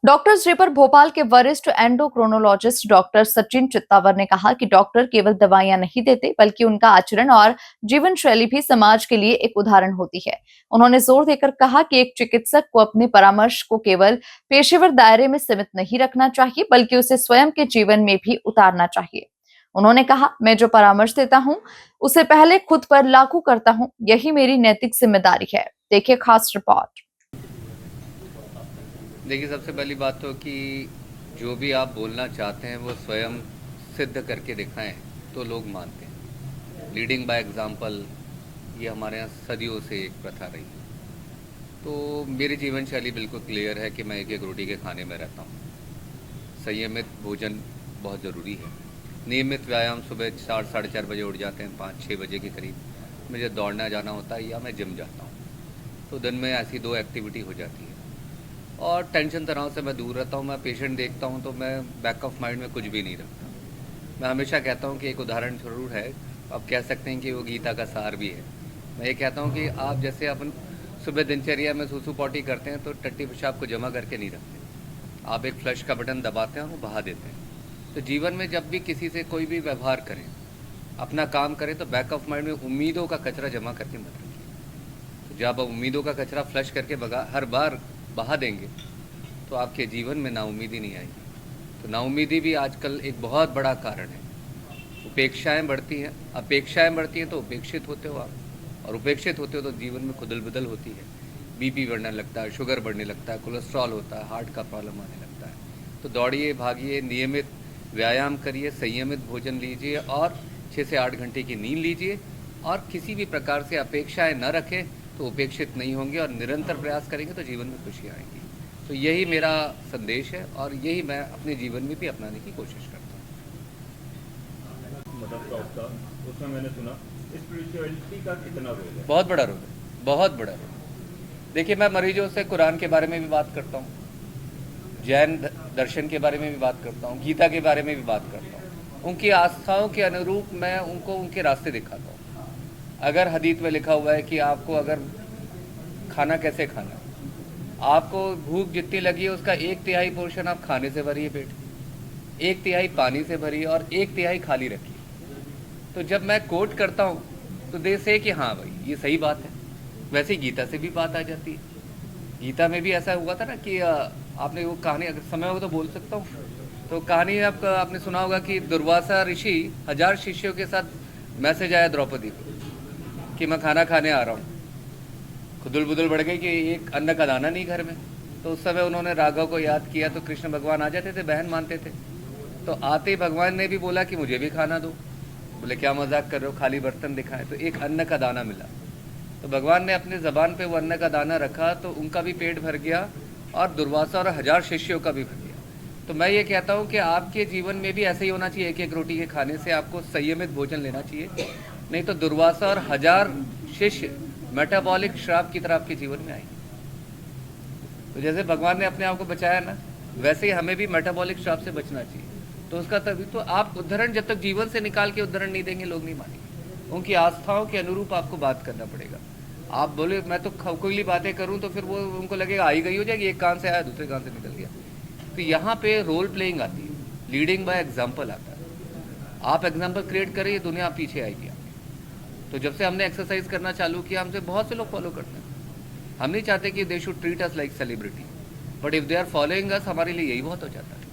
Doctors day पर भोपाल के वरिष्ठ एंडोक्रोनोलॉजिस्ट डॉक्टर सचिन चित्तावर ने कहा कि डॉक्टर केवल दवाइयां नहीं देते बल्कि उनका आचरण और जीवन शैली भी समाज के लिए एक उदाहरण होती है। उन्होंने जोर देकर कहा कि एक चिकित्सक को अपने परामर्श को केवल पेशेवर दायरे में सीमित नहीं रखना चाहिए बल्कि उसे स्वयं के जीवन में भी उतारना चाहिए। उन्होंने कहा, मैं जो परामर्श देता हूँ उसे पहले खुद पर लागू करता हूँ, यही मेरी नैतिक जिम्मेदारी है। देखिए खास रिपोर्ट। देखिए, सबसे पहली बात तो कि जो भी आप बोलना चाहते हैं वो स्वयं सिद्ध करके दिखाएं तो लोग मानते हैं। लीडिंग बाय एग्जाम्पल, ये हमारे यहाँ सदियों से एक प्रथा रही है। तो मेरी जीवन शैली बिल्कुल क्लियर है कि मैं एक एक रोटी के खाने में रहता हूँ। संयमित भोजन बहुत ज़रूरी है। नियमित व्यायाम, सुबह 4 साढ़े 4 बजे उठ जाते हैं, 5 6 बजे के करीब मुझे दौड़ना जाना होता है या मैं जिम जाता हूँ। तो दिन में ऐसी 2 एक्टिविटी हो जाती है। और टेंशन तनाव से मैं दूर रहता हूँ। मैं पेशेंट देखता हूँ तो मैं बैक ऑफ माइंड में कुछ भी नहीं रखता। मैं हमेशा कहता हूँ कि एक उदाहरण ज़रूर है, आप कह सकते हैं कि वो गीता का सार भी है। मैं ये कहता हूँ कि आप जैसे अपन सुबह दिनचर्या में सूसू पॉटी करते हैं तो टट्टी पेशाब को जमा करके नहीं रखते, आप एक फ्लश का बटन दबाते हैं और वो बहा देते हैं। तो जीवन में जब भी किसी से कोई भी व्यवहार करें, अपना काम करें, तो बैक ऑफ माइंड में उम्मीदों का कचरा जमा करके मत रखिए। तो जब आप उम्मीदों का कचरा फ्लश करके हर बार बहा देंगे तो आपके जीवन में नाउम्मीदी नहीं आएगी। तो नाउम्मीदी भी आजकल एक बहुत बड़ा कारण है। उपेक्षाएं बढ़ती हैं, अपेक्षाएं बढ़ती हैं तो उपेक्षित होते हो आप, और उपेक्षित होते हो तो जीवन में खुदल बुदल होती है। बीपी बढ़ने लगता है, शुगर बढ़ने लगता है, कोलेस्ट्रॉल होता है, हार्ट का प्रॉब्लम आने लगता है। तो दौड़िए, भागिए, नियमित व्यायाम करिए, संयमित भोजन लीजिए और 6 से 8 घंटे की नींद लीजिए। और किसी भी प्रकार से अपेक्षाएं न रखें तो उपेक्षित नहीं होंगे, और निरंतर प्रयास करेंगे तो जीवन में खुशी आएगी। तो यही मेरा संदेश है और यही मैं अपने जीवन में भी अपनाने की कोशिश करता हूँ। मदद का उसका उसमें मैंने सुना स्पिरिचुअलिटी का कितना रोल है? बहुत बड़ा रोल है, बहुत बड़ा रोल। देखिए, मैं मरीजों से कुरान के बारे में भी बात करता हूँ, जैन दर्शन के बारे में भी बात करता हूँ, गीता के बारे में भी बात करता हूँ। उनकी आस्थाओं के अनुरूप मैं उनको उनके रास्ते दिखाता हूँ। अगर हदीस में लिखा हुआ है कि आपको अगर खाना कैसे खाना, आपको भूख जितनी लगी है उसका 1/3 पोर्शन आप खाने से भरिए पेट, 1/3 पानी से भरिए और 1/3 खाली रखिए। तो जब मैं कोट करता हूँ तो दे से कि हाँ भाई ये सही बात है। वैसे ही गीता से भी बात आ जाती है। गीता में भी ऐसा हुआ था ना कि आपने वो कहानी, अगर समय होगा तो बोल सकता हूँ। तो कहानी आपने सुना होगा कि दुर्वासा ऋषि 1000 शिष्यों के साथ मैसेज आया द्रौपदी को कि मैं खाना खाने आ रहा हूँ। खुदुल बुदुल बढ़ गई कि एक अन्न का दाना नहीं घर में। तो उस समय उन्होंने राघव को याद किया तो कृष्ण भगवान आ जाते थे, बहन मानते थे। तो आते ही भगवान ने भी बोला कि मुझे भी खाना दो। बोले क्या मजाक कर रहे हो, खाली बर्तन दिखाए। तो एक अन्न का दाना मिला, तो भगवान ने अपने ज़बान पे वो अन्न का दाना रखा तो उनका भी पेट भर गया और दुर्वासा और 1000 शिष्यों का भी भर गया। तो मैं ये कहता हूँ कि आपके जीवन में भी ऐसे ही होना चाहिए। एक एक रोटी के खाने से आपको संयमित भोजन लेना चाहिए, नहीं तो दुर्वासा और 1000 शिष्य मेटाबॉलिक श्राप की तरह आपके जीवन में आएंगे। तो जैसे भगवान ने अपने आप को बचाया ना, वैसे ही हमें भी मेटाबॉलिक श्राप से बचना चाहिए। तो उसका तभी तो आप उदाहरण जब तक जीवन से निकाल के उदाहरण नहीं देंगे, लोग नहीं मानेंगे। उनकी आस्थाओं के अनुरूप आपको बात करना पड़ेगा। आप बोले मैं तो खौखली बातें करूं तो फिर वो उनको लगेगा आई गई हो जाएगी, एक कान से आया दूसरे कान से निकल गया। तो यहाँ पे रोल प्लेइंग आती है, लीडिंग बाय एग्जाम्पल आता है। आप एग्जाम्पल क्रिएट करें, दुनिया पीछे आएगी आपके। तो जब से हमने एक्सरसाइज करना चालू किया, हमसे बहुत से लोग फॉलो करते हैं। हम नहीं चाहते कि they should treat us like celebrity, but if they are following us, हमारे लिए यही बहुत हो जाता है।